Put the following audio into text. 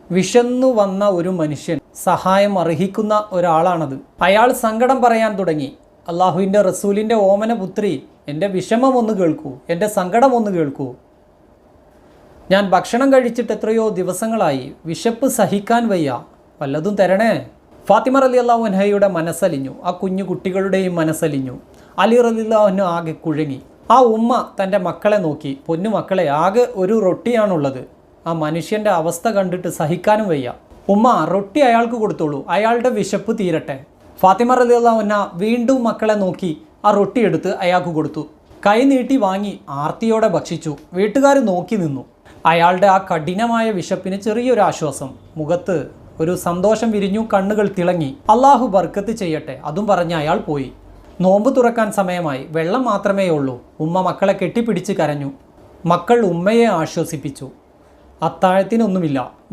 വിശന്നു വന്ന ഒരു മനുഷ്യൻ സഹായം അർഹിക്കുന്ന ഒരാളാണത്. അയാൾ സങ്കടം പറയാൻ തുടങ്ങി. അള്ളാഹുവിൻ്റെ റസൂലിൻ്റെ ഓമന പുത്രി, എൻ്റെ വിഷമം ഒന്ന് കേൾക്കൂ, എൻ്റെ സങ്കടം ഒന്ന് കേൾക്കൂ. ഞാൻ ഭക്ഷണം കഴിച്ചിട്ട് എത്രയോ ദിവസങ്ങളായി, വിശപ്പ് സഹിക്കാൻ വയ്യ, വല്ലതും തരണേ. ഫാത്തിമ റളിയല്ലാഹു അൻഹയുടെ മനസ്സലിഞ്ഞു, ആ കുഞ്ഞു കുട്ടികളുടെയും മനസ്സലിഞ്ഞു. അലി റളിയല്ലാഹു അൻഹു ആകെ കുഴങ്ങി. ആ ഉമ്മ തൻ്റെ മക്കളെ നോക്കി, പൊന്നു മക്കളെ, ആകെ ഒരു റൊട്ടിയാണുള്ളത്. ആ മനുഷ്യൻ്റെ അവസ്ഥ കണ്ടിട്ട് സഹിക്കാനും വയ്യ. ഉമ്മ, റൊട്ടി അയാൾക്ക് കൊടുത്തോളൂ, അയാളുടെ വിശപ്പ് തീരട്ടെ. ഫാത്തിമ റളിയല്ലാഹു അൻഹ വീണ്ടും മക്കളെ നോക്കി ആ റൊട്ടി എടുത്ത് അയാൾക്ക് കൊടുത്തു. കൈ നീട്ടി വാങ്ങി ആർത്തിയോടെ ഭക്ഷിച്ചു. വീട്ടുകാർ നോക്കി നിന്നു. അയാളുടെ ആ കഠിനമായ വിശപ്പിന് ചെറിയൊരു ആശ്വാസം, മുഖത്ത് ഒരു സന്തോഷം വിരിഞ്ഞു, കണ്ണുകൾ തിളങ്ങി. അള്ളാഹു ബർക്കത്ത് ചെയ്യട്ടെ, അതും പറഞ്ഞ് അയാൾ പോയി. നോമ്പ് തുറക്കാൻ സമയമായി, വെള്ളം മാത്രമേ ഉള്ളൂ. ഉമ്മ മക്കളെ കെട്ടിപ്പിടിച്ച് കരഞ്ഞു. മക്കൾ ഉമ്മയെ ആശ്വസിപ്പിച്ചു. അത്താഴത്തിനൊന്നുമില്ല.